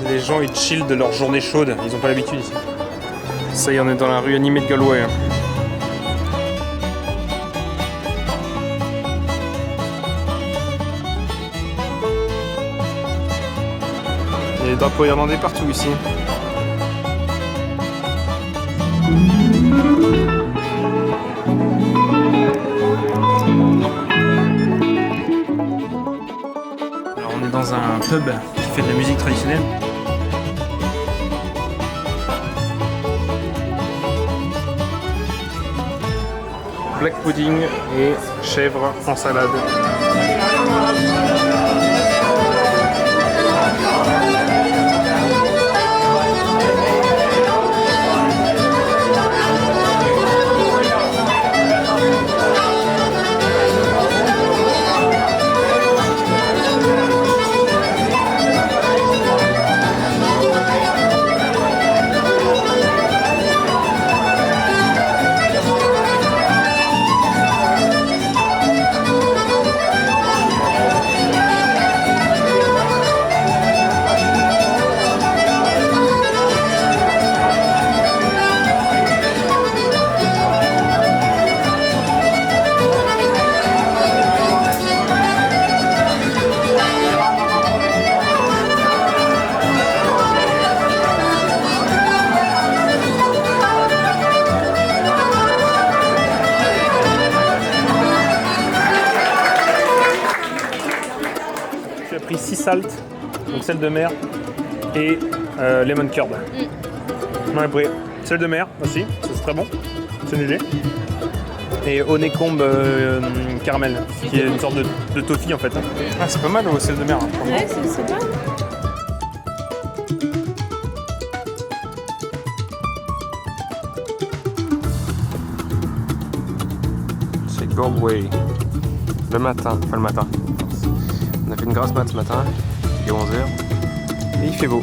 Les gens ils chillent de leur journée chaude, ils ont pas l'habitude ici. Ça y est, on est dans la rue animée de Galway. Il y a des drapeaux irlandais partout ici. Alors on est dans un pub qui fait de la musique traditionnelle. Black pudding et chèvre en salade. J'ai pris 6 salt, donc sel de mer, et lemon curd. On a pris sel de mer aussi, c'est très bon, c'est léger. Et honeycomb caramel, qui est une sorte de toffee en fait. Ah, c'est pas mal au sel de mer. Hein, ouais, c'est pas. C'est Galway. Le matin, enfin le matin. On a fait une grasse mat ce matin, il est 11h, et il fait beau.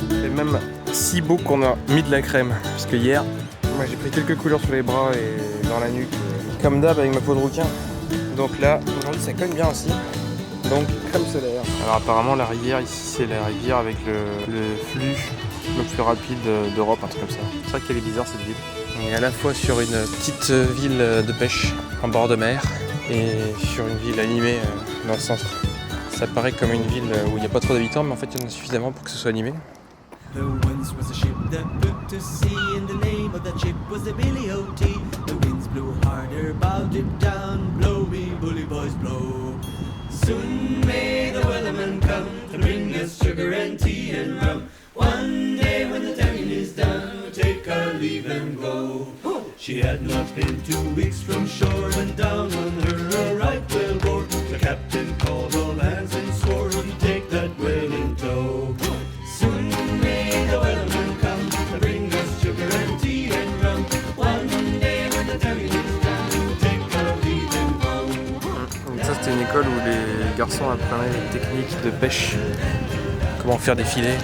C'est même si beau qu'on a mis de la crème, parce que hier, moi j'ai pris quelques couleurs sur les bras et dans la nuque, comme d'hab avec ma peau de rouquin. Donc là, aujourd'hui ça cogne bien aussi. Donc crème solaire. Alors apparemment la rivière ici c'est la rivière avec le flux le plus rapide d'Europe, un truc comme ça. C'est vrai qu'elle est bizarre cette ville. On est à la fois sur une petite ville de pêche en bord de mer et sur une ville animée dans le centre. Ça paraît comme une ville où il n'y a pas trop d'habitants, mais en fait il y en a suffisamment pour que ce soit animé. There once was a ship that put to sea, and the name of that ship was the Billy O.T. The winds blew harder, bowed it down, blow me bully boys blow. Soon may the wellerman come to bring us sugar and tea and rum. One day when the tonguing is done, we'll take our leave and go. She had not been 2 weeks from shore, and down on her a right whale bore. The captain called all hands and swore he'd take that whale in tow. Soon may the wellerman come to bring us sugar and tea and rum. One day when the tonguing is done, we'll take our leave and go. Donc ça c'était une école où les garçons apprenaient les techniques de pêche, comment faire des filets.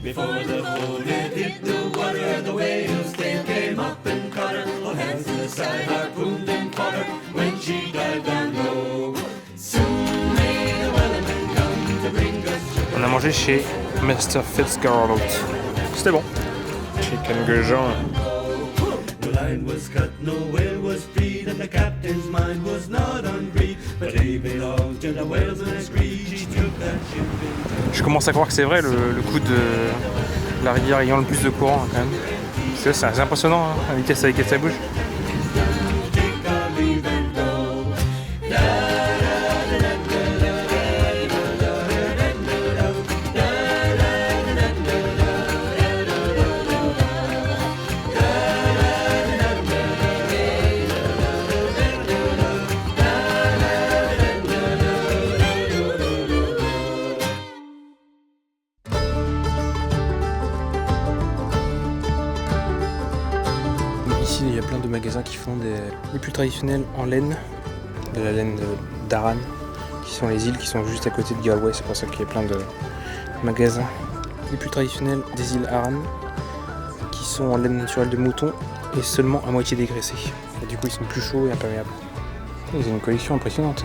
Before the boat had hit the water, the whale's tail came up and caught her. All hands to the side, harpooned and caught her when she dived down low. Soon may the wellerman come to bring us sugar. On a mangé chez Mr. Fitzgerald. C'était bon. Chez Kengejean. The line was cut, no whale was freed, and the captain's mind was not on greed. But he belonged to the whales and screed. He took that ship in. Je commence à croire que c'est vrai le coup de la rivière ayant le plus de courant hein, quand même. C'est assez impressionnant hein, la vitesse à laquelle ça bouge. Take our leave and go. Ici, il y a plein de magasins qui font des pulls traditionnels en laine, de la laine d'Aran, qui sont les îles qui sont juste à côté de Galway. C'est pour ça qu'il y a plein de magasins. Les pulls traditionnels des îles Aran, qui sont en laine naturelle de mouton et seulement à moitié dégraissés. Et du coup, ils sont plus chauds et imperméables. Ils ont une collection impressionnante.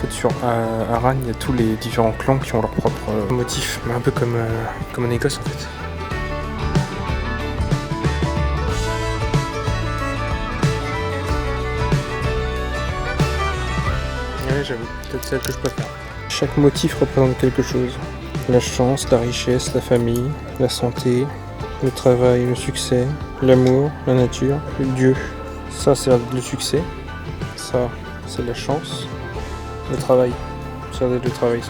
Sur Aran, il y a tous les différents clans qui ont leur propre motif, un peu comme en Écosse en fait. Ouais, j'avoue, peut-être celle que je préfère. Chaque motif représente quelque chose. La chance, la richesse, la famille, la santé, le travail, le succès, l'amour, la nature, Dieu. Ça c'est le succès, ça c'est la chance. Le travail, ça doit être le travail.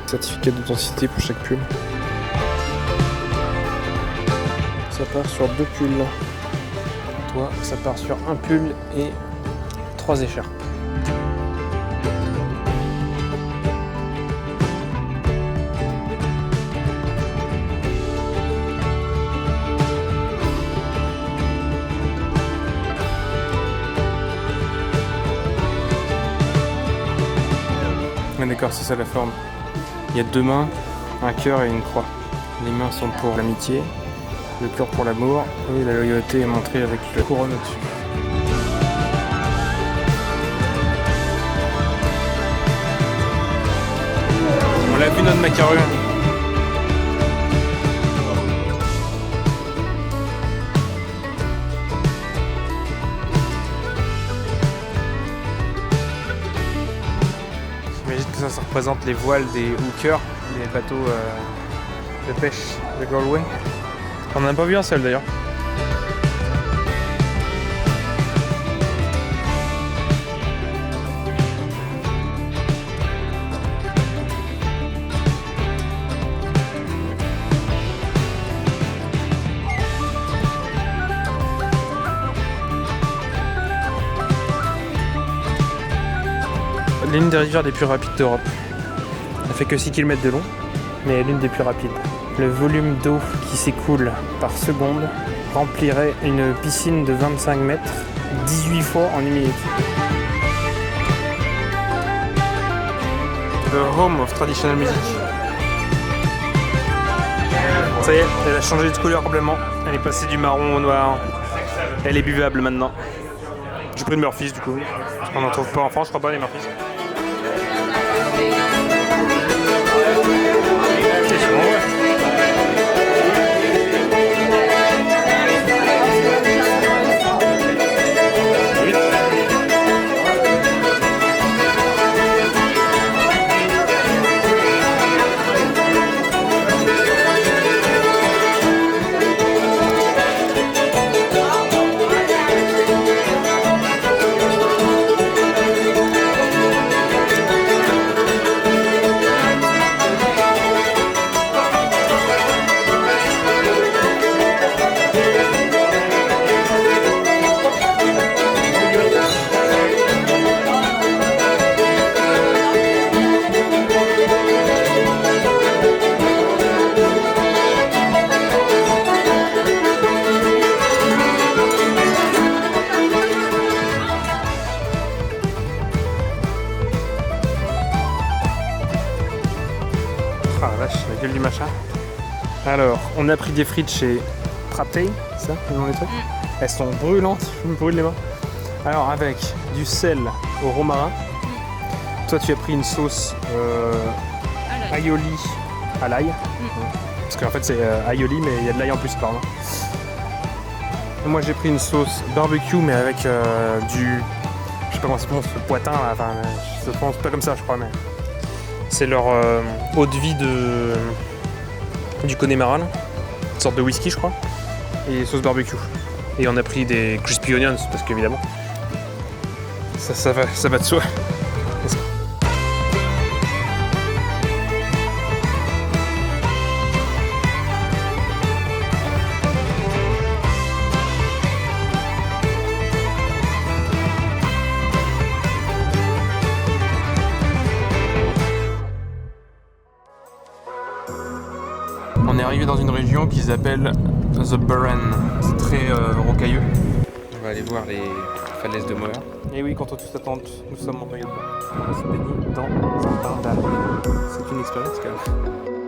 Certificat d'authenticité pour chaque pull. Ça part sur 2 pulls. Toi, ça part sur un pull et 3 écharpes. D'accord, c'est ça la forme. Il y a 2 mains, un cœur et une croix. Les mains sont pour l'amitié, le cœur pour l'amour et la loyauté est montrée avec le couronne au-dessus. On l'a vu notre macaron. Ça représente les voiles des hookers, les bateaux de pêche de Galway. On n'en a pas vu un seul d'ailleurs. L'une des rivières les plus rapides d'Europe. Elle fait que 6 km de long, mais elle est l'une des plus rapides. Le volume d'eau qui s'écoule par seconde remplirait une piscine de 25 mètres 18 fois en 1 minute. The home of traditional music. Ça y est, elle a changé de couleur complètement. Elle est passée du marron au noir. Elle est buvable maintenant. J'ai pris le Murphy's du coup. On n'en trouve pas en France, je crois pas les Murphy's. Ah la vache, la gueule du machin. Alors, on a pris des frites chez Traptay, c'est ça le nom des trucs. Elles sont brûlantes, je me brûle les mains. Alors avec du sel au romarin. Toi tu as pris une sauce aioli à l'ail. Parce qu'en fait c'est aioli mais il y a de l'ail en plus pardon. Moi j'ai pris une sauce barbecue mais avec du... Je sais pas comment ça se prononce, le poitin là, enfin ça se prononce pas comme ça je crois mais... C'est leur eau de vie du Connemara, une sorte de whisky je crois, et sauce barbecue. Et on a pris des crispy onions parce qu'évidemment ça va de soi. On est arrivé dans une région qu'ils appellent The Burren. C'est très rocailleux. On va aller voir les falaises de Moher. Et oui, contre toute attente, nous sommes en maillot de bain. On va se baigner dans un bain d'algues. C'est une expérience quand même.